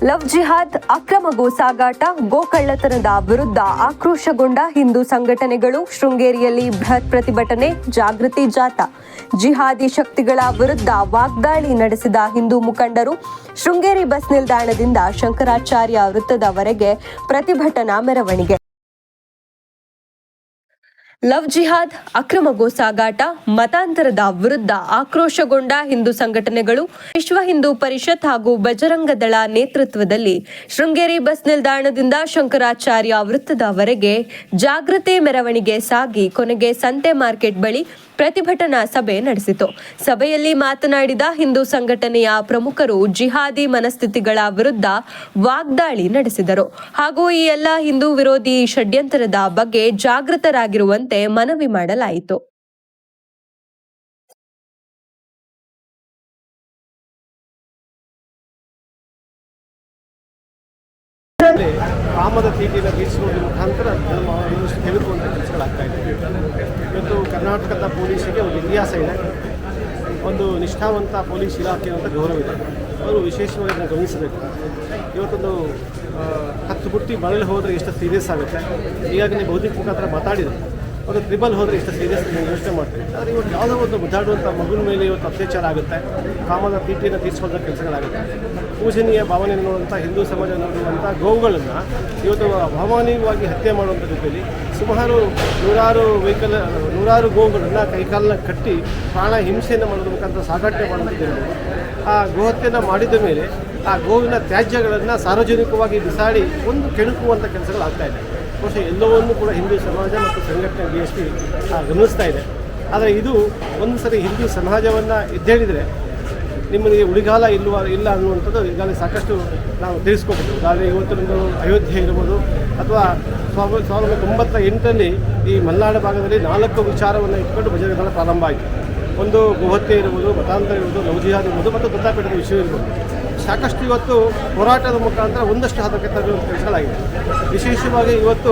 Love ಜಿಹಾದ್, ಅಕ್ರಮ ಗೋ ಸಾಗಾಟ, ಗೋಕಳ್ಳತನದ ವಿರುದ್ಧ ಆಕ್ರೋಶಗೊಂಡ ಹಿಂದೂ ಸಂಘಟನೆಗಳು ಶೃಂಗೇರಿಯಲ್ಲಿ ಬೃಹತ್ ಪ್ರತಿಭಟನೆ, ಜಾಗೃತಿ ಜಾಥಾ. ಜಿಹಾದಿ ಶಕ್ತಿಗಳ ವಿರುದ್ಧ ವಾಗ್ದಾಳಿ ನಡೆಸಿದ ಹಿಂದೂ ಮುಖಂಡರು ಶೃಂಗೇರಿ ಬಸ್ ನಿಲ್ದಾಣದಿಂದ ಶಂಕರಾಚಾರ್ಯ ವೃತ್ತದವರೆಗೆ ಪ್ರತಿಭಟನಾ ಮೆರವಣಿಗೆ. ಲವ್ ಜಿಹಾದ್, ಅಕ್ರಮ ಗೋ ಸಾಗಾಟ, ಮತಾಂತರದ ವಿರುದ್ಧ ಆಕ್ರೋಶಗೊಂಡ ಹಿಂದೂ ಸಂಘಟನೆಗಳು ವಿಶ್ವ ಹಿಂದೂ ಪರಿಷತ್ ಹಾಗೂ ಬಜರಂಗ ದಳ ನೇತೃತ್ವದಲ್ಲಿ ಶೃಂಗೇರಿ ಬಸ್ ನಿಲ್ದಾಣದಿಂದ ಶಂಕರಾಚಾರ್ಯ ವೃತ್ತದವರೆಗೆ ಜಾಗೃತಿ ಮೆರವಣಿಗೆ ಸಾಗಿ ಕೊನೆಗೆ ಸಂತೆ ಮಾರ್ಕೆಟ್ ಬಳಿ ಪ್ರತಿಭಟನಾ ಸಭೆ ನಡೆಸಿತು. ಸಭೆಯಲ್ಲಿ ಮಾತನಾಡಿದ ಹಿಂದೂ ಸಂಘಟನೆಯ ಪ್ರಮುಖರು ಜಿಹಾದಿ ಮನಸ್ಥಿತಿಗಳ ವಿರುದ್ಧ ವಾಗ್ದಾಳಿ ನಡೆಸಿದರು ಹಾಗೂ ಈ ಎಲ್ಲ ಹಿಂದೂ ವಿರೋಧಿ ಷಡ್ಯಂತ್ರದ ಬಗ್ಗೆ ಜಾಗೃತರಾಗಿರುವಂತೆ ಮನವಿ ಮಾಡಲಾಯಿತು. ಕಾಮದ ತೀಟಿನ ತೀರಿಸುವುದರ ಮುಖಾಂತರ ಇನ್ನಷ್ಟು ತೆಗೆದುಕೊಂಡ ಕೆಲಸಗಳಾಗ್ತಾ ಇದೆ. ಇವತ್ತು ಕರ್ನಾಟಕದ ಪೊಲೀಸಿಗೆ ಒಂದು ಇತಿಹಾಸ ಇದೆ, ಒಂದು ನಿಷ್ಠಾವಂತ ಪೊಲೀಸ್ ಇಲಾಖೆ ಅಂತ ಗೌರವ ಇದೆ. ಅವರು ವಿಶೇಷವಾಗಿ ಅದನ್ನು ಗಮನಿಸಬೇಕು. ಇವತ್ತೊಂದು 10 ಬುಟ್ಟಿ ಮರಳಿ ಹೋದರೆ ಎಷ್ಟು ಸೀರಿಯಸ್ ಆಗುತ್ತೆ. ಈಗಾಗಲೇ ಬೌದ್ಧಿಕ ಮುಖಾಂತರ ಮಾತಾಡಿದರು, ಒಂದು ಟ್ರಿಬಲ್ ಹೋದರೆ ಎಷ್ಟು ಸೀರಿಯಸ್ ಯೋಚನೆ ಮಾಡ್ತೀವಿ. ಆದರೆ ಇವತ್ತು ಯಾವುದೋ ಒಂದು ಮುದ್ದಾಡುವಂಥ ಮಗುನ ಮೇಲೆ ಇವತ್ತು ಅತ್ಯಾಚಾರ ಆಗುತ್ತೆ, ಕಾಮದ ತೀಟಿಯನ್ನು ತೀರಿಸುವಂಥ ಕೆಲಸಗಳಾಗುತ್ತೆ. ಪೂಜನೀಯ ಭಾವನೆಯನ್ನು ನೋಡುವಂಥ ಹಿಂದೂ ಸಮಾಜ ನೋಡುವಂಥ ಗೋವುಗಳನ್ನು ಇವತ್ತು ಭಾವನೀಯವಾಗಿ ಹತ್ಯೆ ಮಾಡುವಂಥ ರೀತಿಯಲ್ಲಿ ಸುಮಾರು ನೂರಾರು ಗೋವುಗಳನ್ನು ಕೈಕಾಲನ್ನ ಕಟ್ಟಿ ಪ್ರಾಣ ಹಿಂಸೆಯನ್ನು ಮಾಡೋದ್ರ ಮುಖಾಂತರ ಸಾಗಾಟನೆ ಮಾಡುವಂಥದ್ದು. ಆ ಗೋಹತ್ಯೆಯನ್ನು ಮಾಡಿದ ಮೇಲೆ ಆ ಗೋವಿನ ತ್ಯಾಜ್ಯಗಳನ್ನು ಸಾರ್ವಜನಿಕವಾಗಿ ಬಿಸಾಡಿ ಒಂದು ಕೆಣಕುವಂಥ ಕೆಲಸಗಳಾಗ್ತಾ ಇದೆ. ಬಹುಶಃ ಎಲ್ಲವನ್ನೂ ಕೂಡ ಹಿಂದೂ ಸಮಾಜ ಮತ್ತು ಸಂಘಟನೆ BSP ಗಮನಿಸ್ತಾ ಇದೆ. ಆದರೆ ಇದು ಒಂದು ಸರಿ ಹಿಂದೂ ಸಮಾಜವನ್ನು ಎದ್ದೇಳಿದರೆ ನಿಮಗೆ ಉಳಿಗಾಲ ಇಲ್ಲ ಅನ್ನುವಂಥದ್ದು ಈಗಾಗಲೇ ಸಾಕಷ್ಟು ನಾವು ತಿಳಿಸ್ಕೊಬೇಕು. ಆದರೆ ಇವತ್ತು ನಮ್ಮದು ಅಯೋಧ್ಯೆ ಇರ್ಬೋದು ಅಥವಾ 1998ರಲ್ಲಿ ಈ ಮಲೆನಾಡು ಭಾಗದಲ್ಲಿ 4 ವಿಚಾರವನ್ನು ಇಟ್ಕೊಂಡು ಬಜರಂಗ ದಳ ಪ್ರಾರಂಭ ಆಯಿತು. ಒಂದು ಗೋಹತ್ಯೆ ಇರ್ಬೋದು, ಮತಾಂತರ ಇರ್ಬೋದು, ಲವ್ ಜಿಹಾದ್ ಇರ್ಬೋದು ಮತ್ತು ದತ್ತಾಪೀಠದ ವಿಷಯ ಇರ್ಬೋದು. ಸಾಕಷ್ಟು ಇವತ್ತು ಹೋರಾಟದ ಮುಖಾಂತರ ಒಂದಷ್ಟು ಹದಕ್ಕೆ ತರುವ ಕೆಲಸಗಳಾಗಿದೆ. ವಿಶೇಷವಾಗಿ ಇವತ್ತು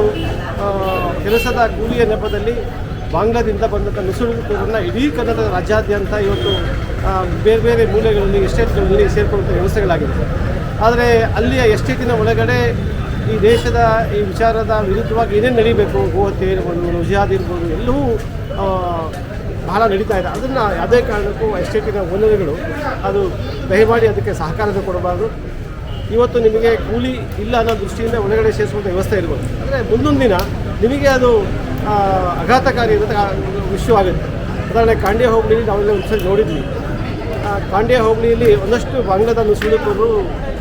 ಕೆಲಸದ ಕೂಲಿಯ ನೆಪದಲ್ಲಿ ಬಾಂಗ್ಲಾದಿಂದ ಬಂದಂಥ ನುಸುಳುಗಳನ್ನು ಇಡೀ ಕನ್ನಡದ ರಾಜ್ಯಾದ್ಯಂತ ಇವತ್ತು ಬೇರೆ ಬೇರೆ ಮೂಲೆಗಳಲ್ಲಿ ಎಸ್ಟೇಟ್ಗಳಲ್ಲಿ ಸೇರಿಕೊಳ್ಳುವಂಥ ವ್ಯವಸ್ಥೆಗಳಾಗಿದೆ. ಆದರೆ ಅಲ್ಲಿಯ ಎಸ್ಟೇಟಿನ ಒಳಗಡೆ ಈ ದೇಶದ ಈ ವಿಚಾರದ ವಿರುದ್ಧವಾಗಿ ಏನೇನು ನಡೀಬೇಕು, ಗೋಹತ್ಯೆ ಇರ್ಬೋದು, ಜಿಹಾದ್ ಇರ್ಬೋದು, ಎಲ್ಲವೂ ಬಹಳ ನಡೀತಾ ಇದೆ. ಅದನ್ನು ಯಾವುದೇ ಕಾರಣಕ್ಕೂ ಎಸ್ಟೇಟಿನ ಓನರ್ಗಳು ಅದು ದಯಮಾಡಿ ಅದಕ್ಕೆ ಸಹಕಾರವನ್ನು ಕೊಡಬಾರ್ದು. ಇವತ್ತು ನಿಮಗೆ ಕೂಲಿ ಇಲ್ಲ ಅನ್ನೋ ದೃಷ್ಟಿಯಿಂದ ಒಳಗಡೆ ಸೇರಿಸುವಂಥ ವ್ಯವಸ್ಥೆ ಇರ್ಬೋದು. ಅಂದರೆ ಮುಂದೊಂದು ದಿನ ನಿಮಗೆ ಅದು ಆಘಾತಕಾರಿ ವಿಷಯವಾಗುತ್ತೆ. ಉದಾಹರಣೆ ಕಾಂಡ್ಯ ಹೋಬಳಿಯಲ್ಲಿ ನಾವೆಲ್ಲ ಒಂದ್ಸರಿ ನೋಡಿದ್ವಿ. ಕಾಂಡ್ಯ ಹೋಬಳಿಯಲ್ಲಿ ಒಂದಷ್ಟು ಬಾಂಗ್ಲಾದ ನುಸುಳುಕರು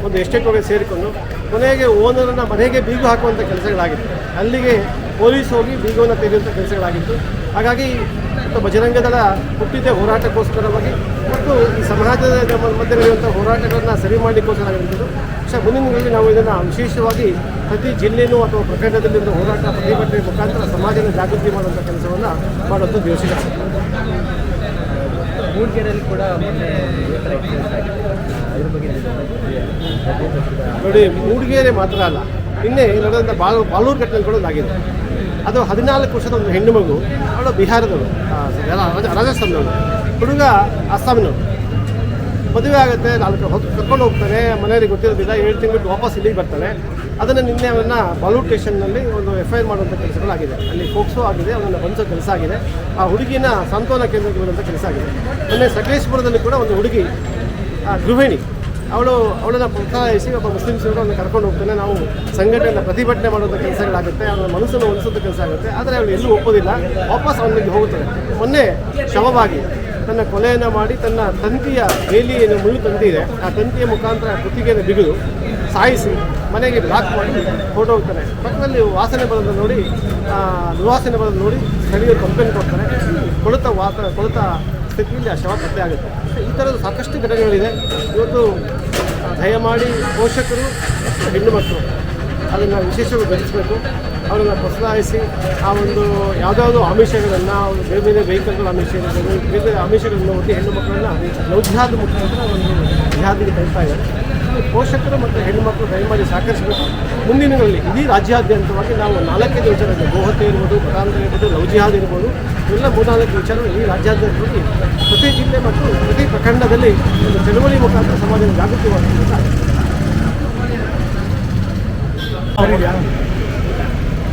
ಒಂದು ಎಸ್ಟೇಟ್ ಒಳಗೆ ಸೇರಿಕೊಂಡು ಕೊನೆಗೆ ಓನರನ್ನು ಮನೆಗೆ ಬೀಗ ಹಾಕುವಂಥ ಕೆಲಸಗಳಾಗಿತ್ತು. ಅಲ್ಲಿಗೆ ಪೊಲೀಸ್ ಹೋಗಿ ಬೀಗವನ್ನು ತೆಗೆಯುವಂಥ ಕೆಲಸಗಳಾಗಿತ್ತು. ಹಾಗಾಗಿ ಬಜರಂಗ ದಳ ಹುಟ್ಟಿದ್ದೇ ಹೋರಾಟಕ್ಕೋಸ್ಕರವಾಗಿ ಮತ್ತು ಈ ಸಮಾಜದ ಮಧ್ಯೆ ನಡೆಯುವಂಥ ಹೋರಾಟಗಳನ್ನು ಸರಿ ಮಾಡಲಿಕ್ಕೋಸ್ಕರವಾಗಿರುತ್ತದೆ. പക്ഷേ ಮುಂದಿನ ದಿನಗಳಲ್ಲಿ ನಾವು ಇದನ್ನು ವಿಶೇಷವಾಗಿ ಪ್ರತಿ ಜಿಲ್ಲೆಯೂ ಅಥವಾ ಪ್ರಖಂಡದಲ್ಲಿ ಹೋರಾಟ ಪ್ರತಿಭಟನೆ ಮುಖಾಂತರ ಸಮಾಜದ ಜಾಗೃತಿ ಮಾಡುವಂಥ ಕೆಲಸವನ್ನು ಮಾಡುವಂಥದ್ದು ಯೋಚನೆ. ಮೂಡಿಗೆರೆಯಲ್ಲಿ ಕೂಡ ನೋಡಿ, ಮೂಡಿಗೆರೆ ಮಾತ್ರ ಅಲ್ಲ, ನಿನ್ನೆ ನಡೆದಂಥ ಬಾಳೂರು ಘಟನೆ ಕೂಡ ಆಗಿದೆ. ಅದು 14 ವರ್ಷದ ಒಂದು ಹೆಣ್ಣು ಮಗು, ಅವಳು ಬಿಹಾರದವರು, ರಾಜಸ್ಥಾನದವರು, ಹುಡುಗ ಅಸ್ಸಾಮಿನವರು. ಮದುವೆ ಆಗುತ್ತೆ, 4 ಹೊತ್ತು ಕರ್ಕೊಂಡು ಹೋಗ್ತಾನೆ, ಮನೆಯಲ್ಲಿ ಗೊತ್ತಿರೋದಿಲ್ಲ. 7 ತಿಂಗಳು ವಾಪಸ್ ಇಲ್ಲಿಗೆ ಬರ್ತಾನೆ. ಅದನ್ನು ನಿನ್ನೆ ಅವನ್ನ ಬಾಳೂರು ಸ್ಟೇಷನ್ನಲ್ಲಿ ಒಂದು FIR ಮಾಡುವಂಥ ಕೆಲಸಗಳಾಗಿದೆ. ಅಲ್ಲಿ ಫೋಕ್ಸೋ ಆಗಿದೆ, ಅವನನ್ನು ಬಂಧಿಸೋ ಕೆಲಸ ಆಗಿದೆ. ಆ ಹುಡುಗಿನ ಸಾಂತ್ವನ ಕೇಂದ್ರಕ್ಕೆ ಬರುವಂಥ ಕೆಲಸ ಆಗಿದೆ. ಮೊನ್ನೆ ಸಕಲೇಶ್ಪುರದಲ್ಲಿ ಕೂಡ ಒಂದು ಹುಡುಗಿ ಗೃಹಿಣಿ, ಅವಳನ್ನು ಪ್ರೋತ್ಸಾಹಿಸಿ ಒಬ್ಬ ಮುಸ್ಲಿಮ್ಸರು ಅವನ್ನ ಕರ್ಕೊಂಡು ಹೋಗ್ತಾನೆ. ನಾವು ಸಂಘಟನೆಯಿಂದ ಪ್ರತಿಭಟನೆ ಮಾಡುವಂಥ ಕೆಲಸಗಳಾಗುತ್ತೆ, ಅವನ ಮನಸ್ಸನ್ನು ಒಲಿಸುವಂಥ ಕೆಲಸ ಆಗುತ್ತೆ. ಆದರೆ ಅವಳು ಎಲ್ಲೂ ಒಪ್ಪೋದಿಲ್ಲ, ವಾಪಸ್ ಅವನಿಗೆ ಹೋಗುತ್ತದೆ. ಮೊನ್ನೆ ಶವವಾಗಿ ತನ್ನ ಕೊಲೆಯನ್ನು ಮಾಡಿ ತನ್ನ ತಂತಿಯ ಬೇಲಿ ಏನು ಮುಳ್ಳು ತಂತಿ ಇದೆ, ಆ ತಂತಿಯ ಮುಖಾಂತರ ಕುತ್ತಿಗೆಯನ್ನು ಬಿಗಿದು ಸಾಯಿಸಿ ಮನೆಗೆ ಬ್ಲಾಕ್ ಮಾಡಿ ಹೊರಟು ಹೋಗ್ತಾನೆ. ಪಕ್ಕದಲ್ಲಿ ವಾಸನೆ ಬರೋದು ನೋಡಿ, ದುರ್ವಾಸನೆ ಬರೋದು ನೋಡಿ ಸ್ಥಳೀಯರು ಕಂಪ್ಲೇಂಟ್ ಕೊಡ್ತಾರೆ. ಕೊಳೆತ ಸ್ಥಿತಿಯಲ್ಲಿ ಆ ಶವ ಪತ್ತೆ ಆಗುತ್ತೆ. ಈ ಥರದ ಸಾಕಷ್ಟು ಘಟನೆಗಳಿದೆ. ಇವತ್ತು ದಯಮಾಡಿ ಪೋಷಕರು ಹೆಣ್ಣು ಮಕ್ಕಳು ಅದನ್ನು ವಿಶೇಷವಾಗಿ ಗಮನಿಸಬೇಕು. ಅವರನ್ನು ಪ್ರೋತ್ಸಾಹಿಸಿ ಆ ಒಂದು ಯಾವುದಾದ್ರು ಆಮಿಷಗಳನ್ನು, ಬೇರೆ ಬೇರೆ ವೆಹಿಕಲ್ಗಳ ಆಮಿಷಗಳು, ಬೇರೆ ಬೇರೆ ಆಮಿಷಗಳನ್ನು ಒತ್ತಿ ಹೆಣ್ಣು ಮಕ್ಕಳನ್ನು ಲವ್ ಜಿಹಾದ್ ಮುಖಾಂತರ ಒಂದು ಜಿಹಾದಿಗೆ ತರ್ತಾ ಇದ್ದಾರೆ. ಪೋಷಕರು ಮತ್ತು ಹೆಣ್ಣು ಮಕ್ಕಳು ದಯಮಾಡಿ ಸಹಕರಿಸಬೇಕು. ಮುಂದಿನ ದಿನಗಳಲ್ಲಿ ಇಡೀ ರಾಜ್ಯಾದ್ಯಂತವಾಗಿ ನಾವು 4 ವಿಚಾರಗಳು, ಗೋಹತ್ಯೆ ಇರ್ಬೋದು, ಮತಾಂತರ ಇರ್ಬೋದು, ಲವ್ ಜಿಹಾದ್ ಇರ್ಬೋದು, ಇವೆಲ್ಲ 3-4 ವಿಚಾರಗಳು ಇಡೀ ರಾಜ್ಯಾದ್ಯಂತವಾಗಿ ಪ್ರತಿ ಜಿಲ್ಲೆ ಮತ್ತು ಪ್ರತಿ ಪ್ರಖಂಡದಲ್ಲಿ ಒಂದು ಚಳವಳಿ ಮುಖಾಂತರ ಸಮಾಜದ ಜಾಗೃತಿ ಮಾಡುವಂಥ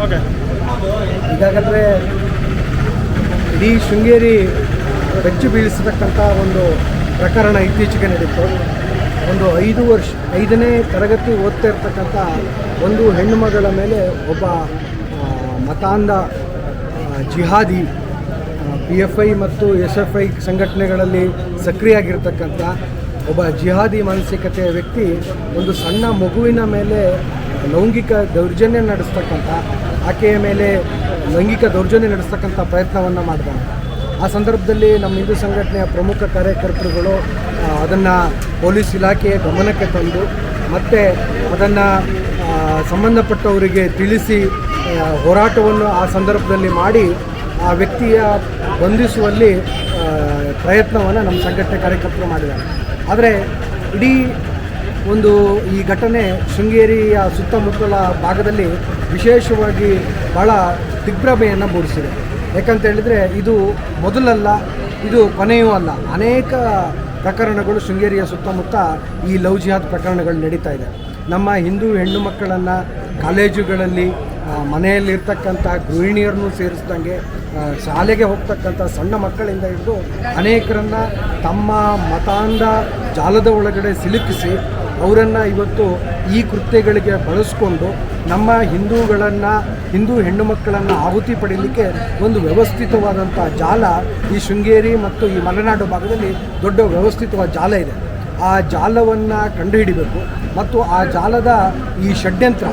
ಓಕೆ. ಈಗಾಗಲೇ ಇಡೀ ಶೃಂಗೇರಿ ಬೆಚ್ಚು ಬೀಳಿಸತಕ್ಕಂಥ ಒಂದು ಪ್ರಕರಣ ಇತ್ತೀಚೆಗೆ ನಡೀತು. ಒಂದು 5ನೇ ತರಗತಿ ಓದ್ತಾ ಇರ್ತಕ್ಕಂಥ ಒಂದು ಹೆಣ್ಣು ಮಗಳ ಮೇಲೆ ಒಬ್ಬ ಮತಾಂಧ ಜಿಹಾದಿ PFI ಮತ್ತು SFI ಸಂಘಟನೆಗಳಲ್ಲಿ ಸಕ್ರಿಯಾಗಿರ್ತಕ್ಕಂಥ ಒಬ್ಬ ಜಿಹಾದಿ ಮಾನಸಿಕತೆಯ ವ್ಯಕ್ತಿ ಒಂದು ಸಣ್ಣ ಮಗುವಿನ ಮೇಲೆ ಲೈಂಗಿಕ ದೌರ್ಜನ್ಯ ನಡೆಸ್ತಕ್ಕಂಥ, ಆಕೆಯ ಮೇಲೆ ಲೈಂಗಿಕ ದೌರ್ಜನ್ಯ ನಡೆಸ್ತಕ್ಕಂಥ ಪ್ರಯತ್ನವನ್ನು ಮಾಡಿದ್ದಾರೆ. ಆ ಸಂದರ್ಭದಲ್ಲಿ ನಮ್ಮ ಹಿಂದೂ ಸಂಘಟನೆಯ ಪ್ರಮುಖ ಕಾರ್ಯಕರ್ತರುಗಳು ಅದನ್ನು ಪೊಲೀಸ್ ಇಲಾಖೆಯ ಗಮನಕ್ಕೆ ತಂದು ಮತ್ತು ಅದನ್ನು ಸಂಬಂಧಪಟ್ಟವರಿಗೆ ತಿಳಿಸಿ ಹೋರಾಟವನ್ನು ಆ ಸಂದರ್ಭದಲ್ಲಿ ಮಾಡಿ ಆ ವ್ಯಕ್ತಿಯ ಬಂಧಿಸುವಲ್ಲಿ ಪ್ರಯತ್ನವನ್ನು ನಮ್ಮ ಸಂಘಟನೆ ಕಾರ್ಯಕರ್ತರು ಮಾಡಿದ್ದಾರೆ. ಆದರೆ ಇಡೀ ಒಂದು ಈ ಘಟನೆ ಶೃಂಗೇರಿಯ ಸುತ್ತಮುತ್ತಲ ಭಾಗದಲ್ಲಿ ವಿಶೇಷವಾಗಿ ಭಾಳ ದಿಗ್ಭ್ರಮೆಯನ್ನು ಮೂಡಿಸಿದೆ. ಯಾಕಂತ ಹೇಳಿದರೆ ಇದು ಮೊದಲಲ್ಲ, ಇದು ಕೊನೆಯೂ ಅಲ್ಲ. ಅನೇಕ ಪ್ರಕರಣಗಳು ಶೃಂಗೇರಿಯ ಸುತ್ತಮುತ್ತ ಈ ಲವ್ ಜಿಹಾದ್ ಪ್ರಕರಣಗಳು ನಡೀತಾ ಇದೆ. ನಮ್ಮ ಹಿಂದೂ ಹೆಣ್ಣು ಮಕ್ಕಳನ್ನು ಕಾಲೇಜುಗಳಲ್ಲಿ ಮನೆಯಲ್ಲಿರ್ತಕ್ಕಂಥ ಗೃಹಿಣಿಯರನ್ನು ಸೇರಿಸ್ದಂಗೆ ಶಾಲೆಗೆ ಹೋಗ್ತಕ್ಕಂಥ ಸಣ್ಣ ಮಕ್ಕಳಿಂದ ಹಿಡಿದು ಅನೇಕರನ್ನು ತಮ್ಮ ಮತಾಂಧ ಜಾಲದ ಒಳಗಡೆ ಸಿಲುಕಿಸಿ ಅವರನ್ನು ಇವತ್ತು ಈ ಕೃತ್ಯಗಳಿಗೆ ಬಳಸ್ಕೊಂಡು ನಮ್ಮ ಹಿಂದೂ ಹೆಣ್ಣು ಮಕ್ಕಳನ್ನು ಆಹುತಿ ಪಡೀಲಿಕ್ಕೆ ಒಂದು ವ್ಯವಸ್ಥಿತವಾದಂಥ ಜಾಲ ಈ ಶೃಂಗೇರಿ ಮತ್ತು ಈ ಮಲೆನಾಡು ಭಾಗದಲ್ಲಿ ದೊಡ್ಡ ವ್ಯವಸ್ಥಿತವಾದ ಜಾಲ ಇದೆ. ಆ ಜಾಲವನ್ನು ಕಂಡುಹಿಡಿಬೇಕು ಮತ್ತು ಆ ಜಾಲದ ಈ ಷಡ್ಯಂತ್ರ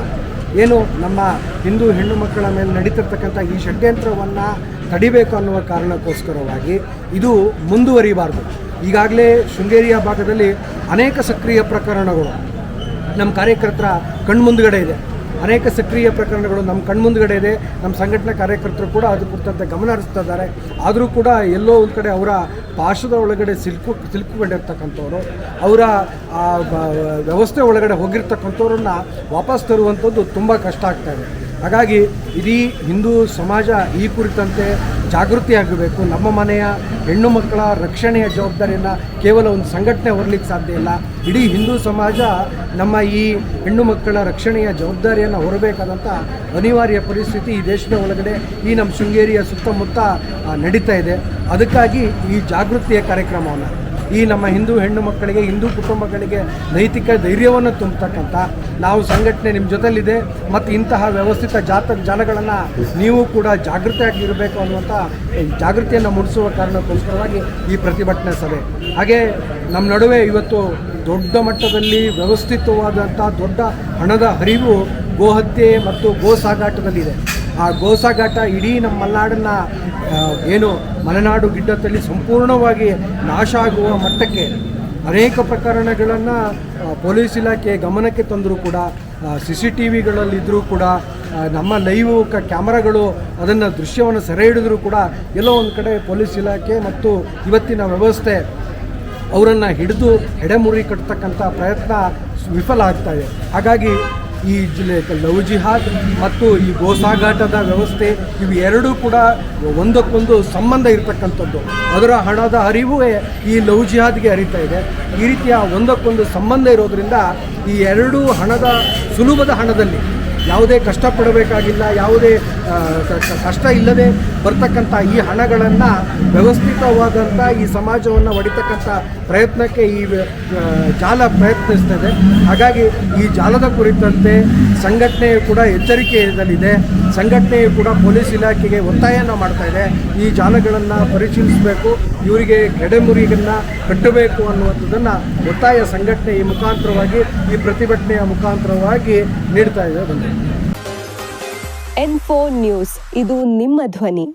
ಏನು ನಮ್ಮ ಹಿಂದೂ ಹೆಣ್ಣು ಮಕ್ಕಳ ಮೇಲೆ ನಡೀತಿರ್ತಕ್ಕಂಥ ಈ ಷಡ್ಯಂತ್ರವನ್ನು ತಡಿಬೇಕು ಅನ್ನುವ ಕಾರಣಕ್ಕೋಸ್ಕರವಾಗಿ ಇದು ಮುಂದುವರಿಬಾರ್ದು. ಈಗಾಗಲೇ ಶೃಂಗೇರಿಯ ಭಾಗದಲ್ಲಿ ಅನೇಕ ಸಕ್ರಿಯ ಪ್ರಕರಣಗಳು ನಮ್ಮ ಕಾರ್ಯಕರ್ತರ ಕಣ್ಮುಂದುಗಡೆ ಇದೆ. ಅನೇಕ ಸಕ್ರಿಯ ಪ್ರಕರಣಗಳು ನಮ್ಮ ಕಣ್ಮುಂದುಗಡೆ ಇದೆ. ನಮ್ಮ ಸಂಘಟನಾ ಕಾರ್ಯಕರ್ತರು ಕೂಡ ಅದು ಕುರಿತಂತೆ ಗಮನ ಹರಿಸ್ತಾ ಇದ್ದಾರೆ. ಆದರೂ ಕೂಡ ಎಲ್ಲೋ ಒಂದು ಕಡೆ ಅವರ ಪಾಶದ ಒಳಗಡೆ ಸಿಲುಕಿಕೊಂಡಿರ್ತಕ್ಕಂಥವ್ರು, ಅವರ ವ್ಯವಸ್ಥೆ ಒಳಗಡೆ ಹೋಗಿರ್ತಕ್ಕಂಥವ್ರನ್ನ ವಾಪಸ್ ತರುವಂಥದ್ದು ತುಂಬ ಕಷ್ಟ ಆಗ್ತಾಯಿದೆ. ಹಾಗಾಗಿ ಇಡೀ ಹಿಂದೂ ಸಮಾಜ ಈ ಕುರಿತಂತೆ ಜಾಗೃತಿ ಆಗಬೇಕು. ನಮ್ಮ ಮನೆಯ ಹೆಣ್ಣು ಮಕ್ಕಳ ರಕ್ಷಣೆಯ ಜವಾಬ್ದಾರಿಯನ್ನು ಕೇವಲ ಒಂದು ಸಂಘಟನೆ ಹೊರಲಿಕ್ಕೆ ಸಾಧ್ಯ ಇಲ್ಲ. ಇಡೀ ಹಿಂದೂ ಸಮಾಜ ನಮ್ಮ ಈ ಹೆಣ್ಣು ಮಕ್ಕಳ ರಕ್ಷಣೆಯ ಜವಾಬ್ದಾರಿಯನ್ನು ಹೊರಬೇಕಾದಂಥ ಅನಿವಾರ್ಯ ಪರಿಸ್ಥಿತಿ ಈ ದೇಶದ ಒಳಗಡೆ ಈ ನಮ್ಮ ಶೃಂಗೇರಿಯ ಸುತ್ತಮುತ್ತ ನಡೀತಾ ಇದೆ. ಅದಕ್ಕಾಗಿ ಈ ಜಾಗೃತಿಯ ಕಾರ್ಯಕ್ರಮವನ್ನು ಈ ನಮ್ಮ ಹಿಂದೂ ಹೆಣ್ಣು ಮಕ್ಕಳಿಗೆ, ಹಿಂದೂ ಕುಟುಂಬಗಳಿಗೆ ನೈತಿಕ ಧೈರ್ಯವನ್ನು ತುಂಬತಕ್ಕಂಥ ನಾವು ಸಂಘಟನೆ ನಿಮ್ಮ ಜೊತೆಲಿದೆ ಮತ್ತು ಇಂತಹ ವ್ಯವಸ್ಥಿತ ಜಾಲಗಳನ್ನು ನೀವು ಕೂಡ ಜಾಗೃತಿಯಾಗಿರಬೇಕು ಅನ್ನುವಂಥ ಜಾಗೃತಿಯನ್ನು ಮೂಡಿಸುವ ಕಾರಣಕ್ಕೋಸ್ಕರವಾಗಿ ಈ ಪ್ರತಿಭಟನೆ ಸಭೆ. ಹಾಗೆ ನಮ್ಮ ನಡುವೆ ಇವತ್ತು ದೊಡ್ಡ ಮಟ್ಟದಲ್ಲಿ ವ್ಯವಸ್ಥಿತವಾದಂಥ ದೊಡ್ಡ ಹಣದ ಹರಿವು ಗೋಹತ್ಯೆ ಮತ್ತು ಗೋ ಸಾಗಾಟದಲ್ಲಿದೆ. ಆ ಗೋ ಸಾಗಾಟ ಇಡೀ ನಮ್ಮ ಮಲೆನಾಡನ್ನು ಏನು ಮಲೆನಾಡು ಗಿಡ್ಡದಲ್ಲಿ ಸಂಪೂರ್ಣವಾಗಿ ನಾಶ ಆಗುವ ಮಟ್ಟಕ್ಕೆ ಅನೇಕ ಪ್ರಕರಣಗಳನ್ನು ಪೊಲೀಸ್ ಇಲಾಖೆ ಗಮನಕ್ಕೆ ತಂದರೂ ಕೂಡ, CCTVಗಳಲ್ಲಿದ್ದರೂ ಕೂಡ, ನಮ್ಮ ಲೈವ್ ಕ್ಯಾಮರಾಗಳು ಅದನ್ನು ದೃಶ್ಯವನ್ನು ಸೆರೆ ಹಿಡಿದ್ರೂ ಕೂಡ ಎಲ್ಲೋ ಒಂದು ಕಡೆ ಪೊಲೀಸ್ ಇಲಾಖೆ ಮತ್ತು ಇವತ್ತಿನ ವ್ಯವಸ್ಥೆ ಅವರನ್ನು ಹಿಡಿದು ಎಡೆಮುರಿ ಕಟ್ಟತಕ್ಕಂಥ ಪ್ರಯತ್ನ ವಿಫಲ ಆಗ್ತಾಯಿದೆ. ಹಾಗಾಗಿ ಈ ಲವ್ ಜಿಹಾದ್ ಮತ್ತು ಈ ಗೋಸಾಗಾಟದ ವ್ಯವಸ್ಥೆ ಇವು ಎರಡೂ ಕೂಡ ಒಂದಕ್ಕೊಂದು ಸಂಬಂಧ ಇರತಕ್ಕಂಥದ್ದು. ಅದರ ಹಣದ ಹರಿವೇ ಈ ಲವ್ ಜಿಹಾದ್ಗೆ ಹರಿತಾ ಇದೆ. ಈ ರೀತಿಯ ಒಂದಕ್ಕೊಂದು ಸಂಬಂಧ ಇರೋದರಿಂದ ಈ ಎರಡೂ ಸುಲಭದ ಹಣದಲ್ಲಿ ಯಾವುದೇ ಕಷ್ಟಪಡಬೇಕಾಗಿಲ್ಲ, ಯಾವುದೇ ಕಷ್ಟ ಇಲ್ಲದೆ ಬರ್ತಕ್ಕಂಥ ಈ ಹಣಗಳನ್ನು ವ್ಯವಸ್ಥಿತವಾದಂಥ ಈ ಸಮಾಜವನ್ನು ಒಡಿತಕ್ಕಂಥ ಪ್ರಯತ್ನಕ್ಕೆ ಈ ಜಾಲ ಪ್ರಯತ್ನಿಸ್ತದೆ. ಹಾಗಾಗಿ ಈ ಜಾಲದ ಕುರಿತಂತೆ ಸಂಘಟನೆಯು ಕೂಡ ಎಚ್ಚರಿಕೆಯಲ್ಲಿದೆ. ಸಂಘಟನೆಯು ಕೂಡ ಪೊಲೀಸ್ ಇಲಾಖೆಗೆ ಒತ್ತಾಯವನ್ನು ಮಾಡ್ತಾ ಇದೆ. ಈ ಜಾಲಗಳನ್ನು ಪರಿಶೀಲಿಸಬೇಕು, ಇವರಿಗೆ ಎಡೆಮುರಿಯನ್ನು ಕಟ್ಟಬೇಕು ಅನ್ನುವಂಥದ್ದನ್ನು ಒತ್ತಾಯ ಸಂಘಟನೆ ಈ ಮುಖಾಂತರವಾಗಿ, ಈ ಪ್ರತಿಭಟನೆಯ ಮುಖಾಂತರವಾಗಿ ನೀಡ್ತಾ ಇದೆ. N4 ನ್ಯೂಸ್, ಇದು ನಿಮ್ಮ ಧ್ವನಿ.